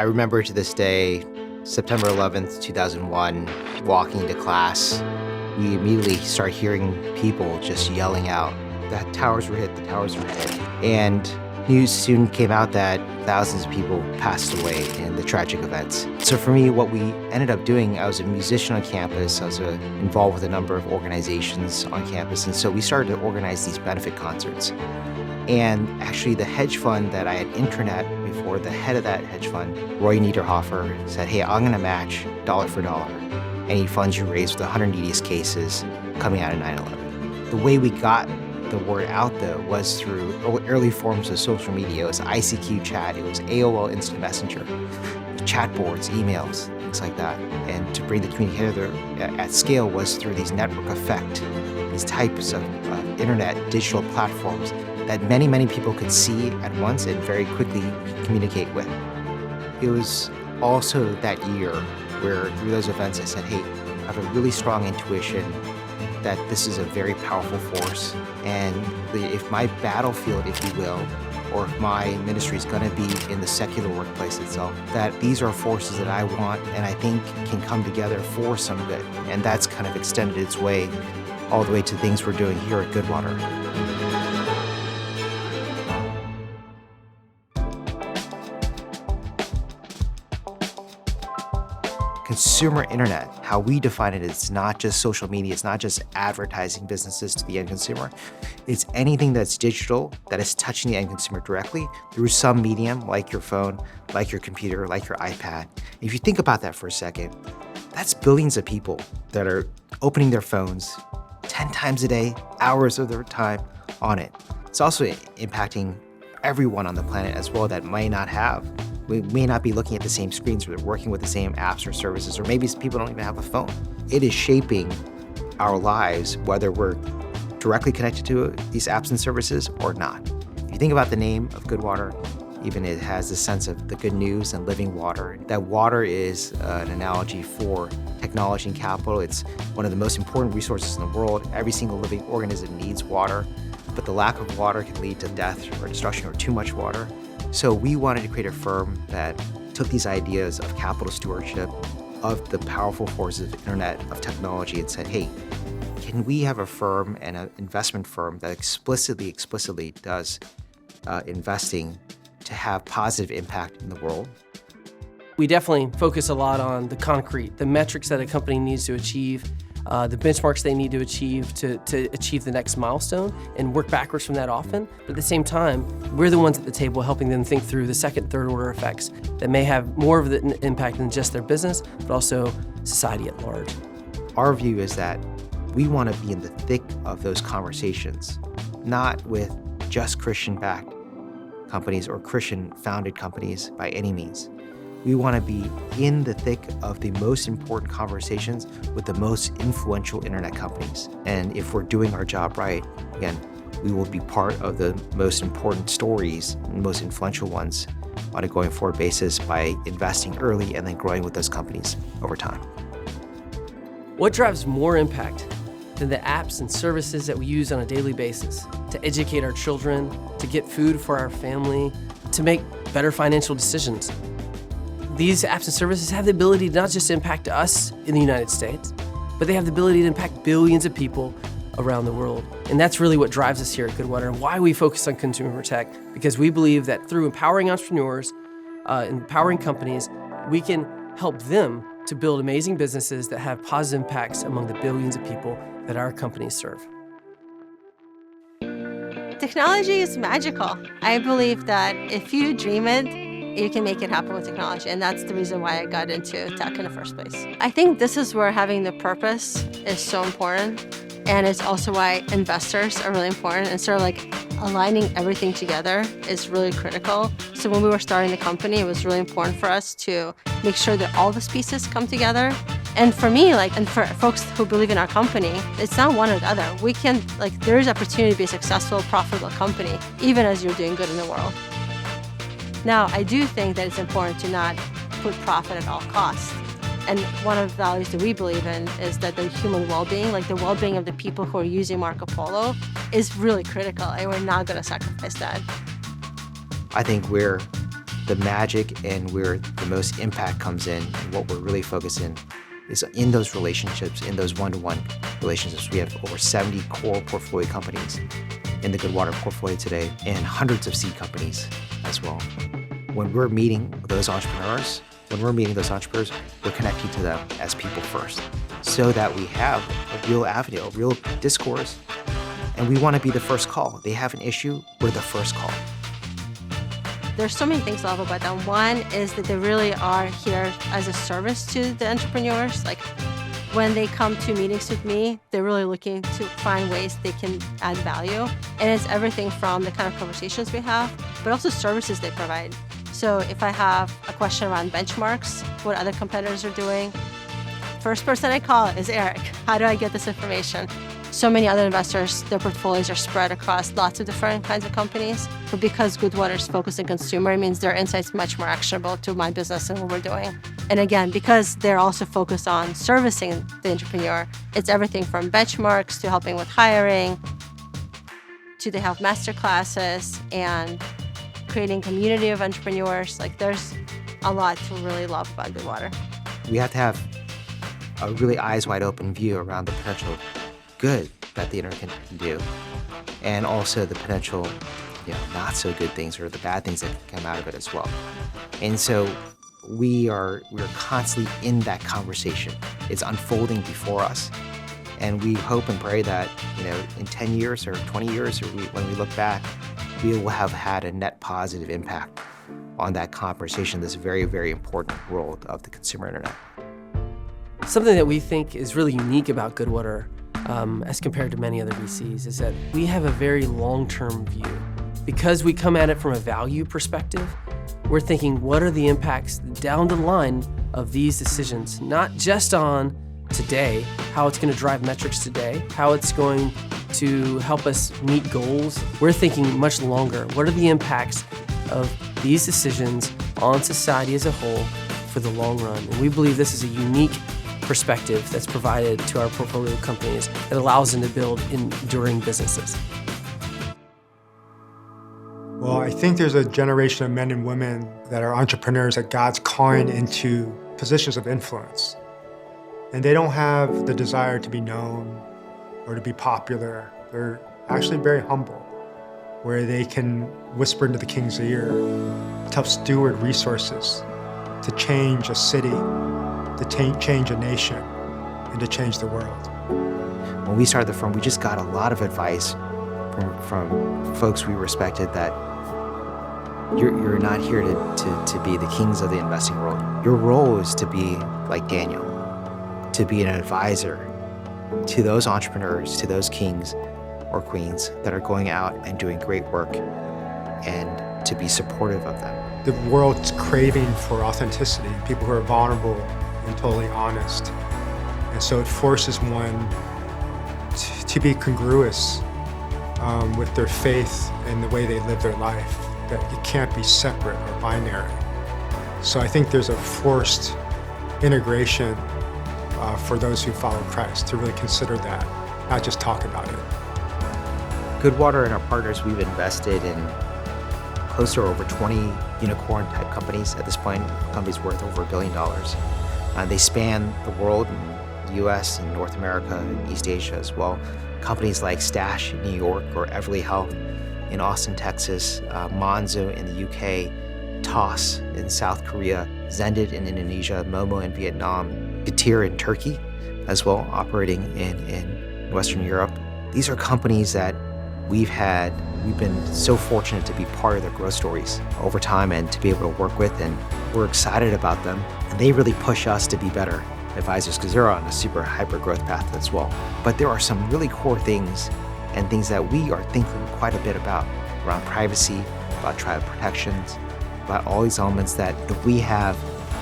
I remember to this day, September 11th, 2001, walking to class, we immediately start hearing people just yelling out that towers were hit, the towers were hit. And news soon came out that thousands of people passed away in the tragic events. So for me, what we ended up doing, I was a musician on campus, I was involved with a number of organizations on campus, and so we started to organize these benefit concerts. And actually the hedge fund that I had intranet before, the head of that hedge fund, Roy Niederhofer, said, hey, I'm gonna match dollar for dollar any funds you raise with the 100 neediest cases coming out of 9/11. The way we got the word out though was through early forms of social media. It was ICQ chat, it was AOL Instant Messenger, chat boards, emails, things like that. And to bring the community together at scale was through these network effect, these types of internet digital platforms that many, many people could see at once and very quickly communicate with. It was also that year where through those events I said, hey, I have a really strong intuition that this is a very powerful force, and if my battlefield, if you will, or if my ministry is going to be in the secular workplace itself, that these are forces that I want and I think can come together for some good. And that's kind of extended its way all the way to things we're doing here at Goodwater. Consumer internet, how we define it, is not just social media, it's not just advertising businesses to the end consumer. It's anything that's digital that is touching the end consumer directly through some medium, like your phone, like your computer, like your iPad. If you think about that for a second, that's billions of people that are opening their phones 10 times a day, hours of their time on it. It's also impacting everyone on the planet as well that may not have. We may not be looking at the same screens, or working with the same apps or services, or maybe people don't even have a phone. It is shaping our lives, whether we're directly connected to these apps and services or not. If you think about the name of Goodwater, even it has a sense of the good news and living water. That water is an analogy for technology and capital. It's one of the most important resources in the world. Every single living organism needs water, but the lack of water can lead to death or destruction, or too much water. So we wanted to create a firm that took these ideas of capital stewardship, of the powerful forces of internet, of technology, and said, hey, can we have a firm and an investment firm that explicitly does investing to have positive impact in the world? We definitely focus a lot on the concrete, the metrics that a company needs to achieve, the benchmarks they need to achieve to achieve the next milestone, and work backwards from that often. But at the same time, we're the ones at the table helping them think through the second, third order effects that may have more of the impact than just their business, but also society at large. Our view is that we want to be in the thick of those conversations, not with just Christian-backed companies or Christian-founded companies by any means. We want to be in the thick of the most important conversations with the most influential internet companies. And if we're doing our job right, again, we will be part of the most important stories and most influential ones on a going forward basis by investing early and then growing with those companies over time. What drives more impact than the apps and services that we use on a daily basis to educate our children, to get food for our family, to make better financial decisions? These apps and services have the ability to not just impact us in the United States, but they have the ability to impact billions of people around the world. And that's really what drives us here at Goodwater, and why we focus on consumer tech, because we believe that through empowering entrepreneurs, empowering companies, we can help them to build amazing businesses that have positive impacts among the billions of people that our companies serve. Technology is magical. I believe that if you dream it, you can make it happen with technology, and that's the reason why I got into tech in the first place. I think this is where having the purpose is so important, and it's also why investors are really important, and sort of like aligning everything together is really critical. So when we were starting the company, it was really important for us to make sure that all the pieces come together. And for me, and for folks who believe in our company, it's not one or the other. We can, there is opportunity to be a successful, profitable company, even as you're doing good in the world. Now, I do think that it's important to not put profit at all costs. And one of the values that we believe in is that the human well-being, the well-being of the people who are using Marco Polo, is really critical, and we're not going to sacrifice that. I think we're the magic and where the most impact comes in, and what we're really focusing is in those relationships, in those one-to-one relationships. We have over 70 core portfolio companies in the Goodwater portfolio today, and hundreds of seed companies as well. When we're meeting those entrepreneurs, we're connecting to them as people first, so that we have a real avenue, a real discourse, and we want to be the first call. They have an issue, we're the first call. There's so many things I love about them. One is that they really are here as a service to the entrepreneurs. Like when they come to meetings with me, they're really looking to find ways they can add value. And it's everything from the kind of conversations we have, but also services they provide. So if I have a question around benchmarks, what other competitors are doing, first person I call is Eric. How do I get this information? So many other investors, their portfolios are spread across lots of different kinds of companies. But because Goodwater is focused on consumer, it means their insights much more actionable to my business and what we're doing. And again, because they're also focused on servicing the entrepreneur, it's everything from benchmarks to helping with hiring, to they have master classes and creating community of entrepreneurs. Like there's a lot to really love about Goodwater. We have to have a really eyes wide open view around the potential good that the internet can do, and also the potential, not so good things or the bad things that can come out of it as well. And so we're constantly in that conversation. It's unfolding before us, and we hope and pray that in 10 years or 20 years, or when we look back, we will have had a net positive impact on that conversation, this very, very important world of the consumer internet. Something that we think is really unique about Goodwater, as compared to many other VCs, is that we have a very long-term view. Because we come at it from a value perspective, we're thinking, what are the impacts down the line of these decisions? Not just on today, how it's going to drive metrics today, how it's going to help us meet goals. We're thinking much longer. What are the impacts of these decisions on society as a whole for the long run? And we believe this is a unique perspective that's provided to our portfolio companies that allows them to build enduring businesses. Well, I think there's a generation of men and women that are entrepreneurs that God's calling into positions of influence. And they don't have the desire to be known or to be popular. They're actually very humble, where they can whisper into the king's ear, to help steward resources, to change a city, to change a nation, and to change the world. When we started the firm, we just got a lot of advice from folks we respected that you're not here to be the kings of the investing world. Your role is to be like Daniel, to be an advisor to those entrepreneurs, to those kings or queens that are going out and doing great work, and to be supportive of them. The world's craving for authenticity, people who are vulnerable and totally honest. And so it forces one to be congruous with their faith and the way they live their life, that it can't be separate or binary. So I think there's a forced integration for those who follow Christ to really consider that, not just talk about it. Goodwater and our partners, we've invested in close to over 20 unicorn type companies at this point, companies worth over $1 billion. They span the world in the US and North America and East Asia as well. Companies like Stash in New York or Everly Health in Austin, Texas, Monzo in the UK, Toss in South Korea, Zendit in Indonesia, Momo in Vietnam, Goodwater in Turkey as well, operating in Western Europe. These are companies that we've been so fortunate to be part of their growth stories over time and to be able to work with, and we're excited about them. And they really push us to be better advisors because they're on a super hyper growth path as well. But there are some really core things and things that we are thinking quite a bit about around privacy, about child protections, about all these elements that if we have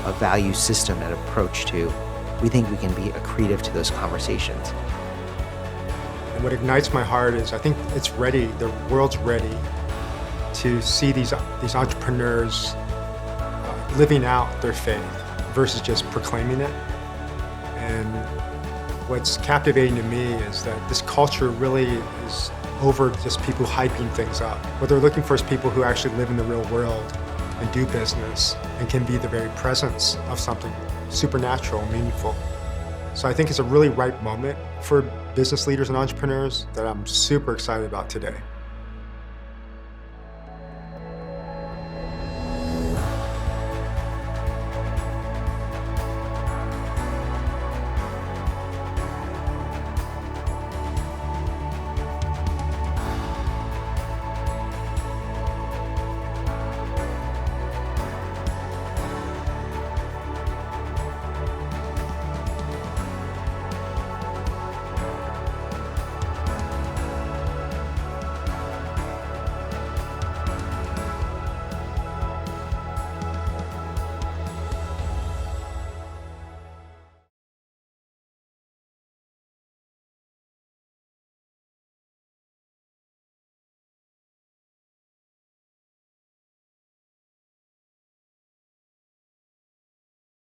a value system and approach to, we think we can be accretive to those conversations. And what ignites my heart is I think it's ready, the world's ready to see these entrepreneurs living out their faith versus just proclaiming it. And what's captivating to me is that this culture really is over just people hyping things up. What they're looking for is people who actually live in the real world and do business and can be the very presence of something supernatural and meaningful. So I think it's a really ripe moment for business leaders and entrepreneurs that I'm super excited about today.